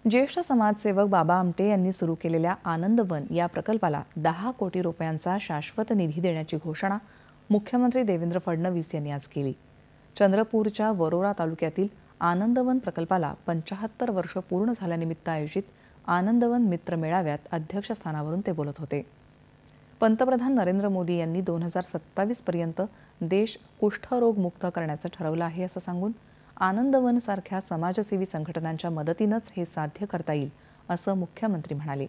ज्येष्ठ समाजसेवक बाबा आमटे यांनी सुरू केलेल्या आनंदवन या प्रकल्पाला 10 कोटी रुपयांचा शाश्वत निधी देण्याची घोषणा मुख्यमंत्री देवेंद्र फडणवीस यांनी आज केली। चंद्रपूरच्या वरोरा तालुक्यातील आनंदवन प्रकल्पाला 75 वर्ष पूर्ण झाल्यानिमित्त आयोजित आनंदवन मित्र मेळाव्यात अध्यक्षस्थानावरून ते बोलत होते। पंतप्रधान नरेंद्र मोदी यांनी 2027 पर्यंत देश कुष्ठरोग मुक्त करण्याचं ठरवलं आहे असं सांगून आनंदवन सारख्या समाजसेवी संघटनांच्या मदतीनेच हे साध्य करता येईल असं मुख्यमंत्री म्हणाले।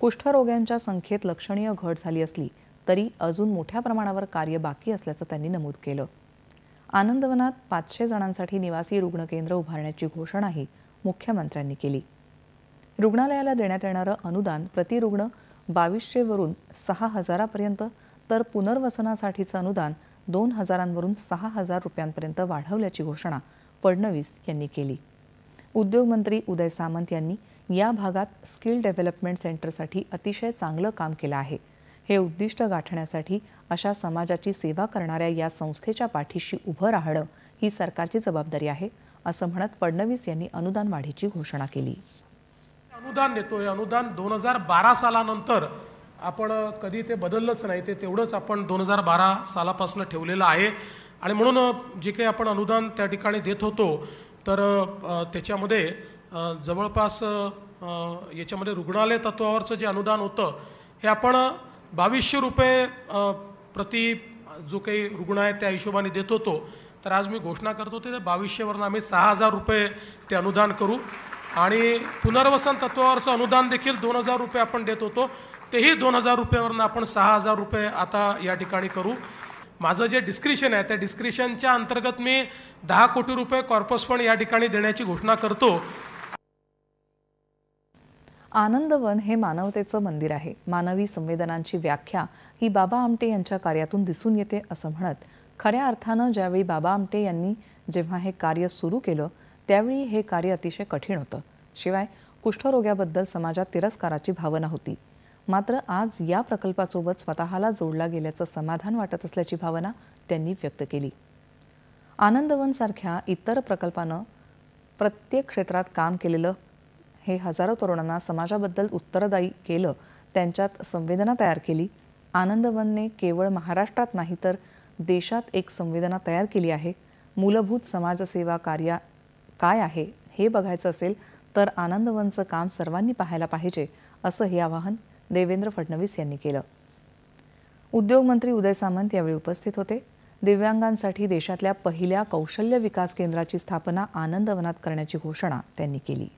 कुष्ठरोग्यांच्या संख्येत लक्षणीय घट झाली असली तरी अजून मोठ्या प्रमाणावर कार्य बाकी असल्याचं त्यांनी नमूद केलं। आनंदवनात 500 जणांसाठी निवासी रुग्ण केंद्र उभारण्याची घोषणाही मुख्यमंत्र्यांनी केली। रुग्णालयाला देण्यात येणारं अनुदान प्रति रुग्ण 2200 वरून 6000 पर्यंत तर पुनर्वसनासाठीचं अनुदान 2000 वरून 6000 रुपयांपर्यंत वाढवल्याची घोषणा फडणवीस यांनी केली। उद्योग मंत्री उदय सामंत यांनी या भागात स्किल डेव्हलपमेंट सेंटरसाठी अतिशय चांगलं काम केलं आहे। हे उद्दिष्ट गाठण्यासाठी अशा समाजाची सेवा करणाऱ्या या संस्थेच्या पाठीशी उभं राहणं ही सरकारची जबाबदारी आहे असं म्हणत फडणवीस यांनी अनुदान वाढीची घोषणा केली। अनुदान देतोय, अनुदान 2012 सालानंतर आपण कधी ते बदललंच नाही, ते तेवढंच आपण 2012 सालापासून ठेवलेलं आहे। आणि म्हणून जे काही आपण अनुदान त्या ठिकाणी देत होतो तर त्याच्यामध्ये जवळपास याच्यामध्ये रुग्णालय तत्वावरचं जे अनुदान होतं हे आपण 2200 रुपये प्रति जो काही रुग्ण आहे त्या हिशोबाने देत होतो। तर आज मी घोषणा करतो ते 2200 वरून आम्ही 6000 रुपये ते अनुदान करू आणि पुनर्वसन तत्वावरचं अनुदान देखील 2000 रुपये आपण देत होतो, तेही 2000 रुपयावरून आपण 6000 रुपये आता या ठिकाणी करू। माझं जे डिस्क्रिशन आहे त्या डिस्क्रिशनच्या अंतर्गत मी 10 कोटी रुपये कॉर्पस फंड या ठिकाणी देण्याची घोषणा करतो। आनंदवन हे मानवतेचं मंदिर आहे। मानवी संवेदनांची व्याख्या ही बाबा आमटे यांच्या कार्यातून दिसून येते असं म्हणत खऱ्या अर्थानं ज्यावेळी बाबा आमटे यांनी जेव्हा हे कार्य सुरू केलं त्यावेळी हे कार्य अतिशय कठीण होतं। शिवाय कुष्ठरोग्याबद्दल समाजात तिरस्काराची भावना होती। मात्र आज या प्रकल्पासोबत स्वतःला जोडला गेल्याचं समाधान वाटत असल्याची भावना त्यांनी व्यक्त केली। आनंदवन सारख्या इतर प्रकल्पानं प्रत्येक क्षेत्रात काम केलेलं हे हजारो तरुणांना समाजाबद्दल उत्तरदायी केलं, त्यांच्यात संवेदना तयार केली। आनंदवनने केवळ महाराष्ट्रात नाही तर देशात एक संवेदना तयार केली आहे। मूलभूत समाजसेवा कार्य काय आहे हे बघायचं असेल तर आनंदवनचं काम सर्वांनी पाहायला पाहिजे असं हे आवाहन देवेंद्र फडणवीस यांनी केलं। उद्योग मंत्री उदय सामंत यावेळी उपस्थित होते। दिव्यांगांसाठी देशातल्या पहिल्या कौशल्य विकास केंद्राची स्थापना आनंदवनात करण्याची घोषणा त्यांनी केली।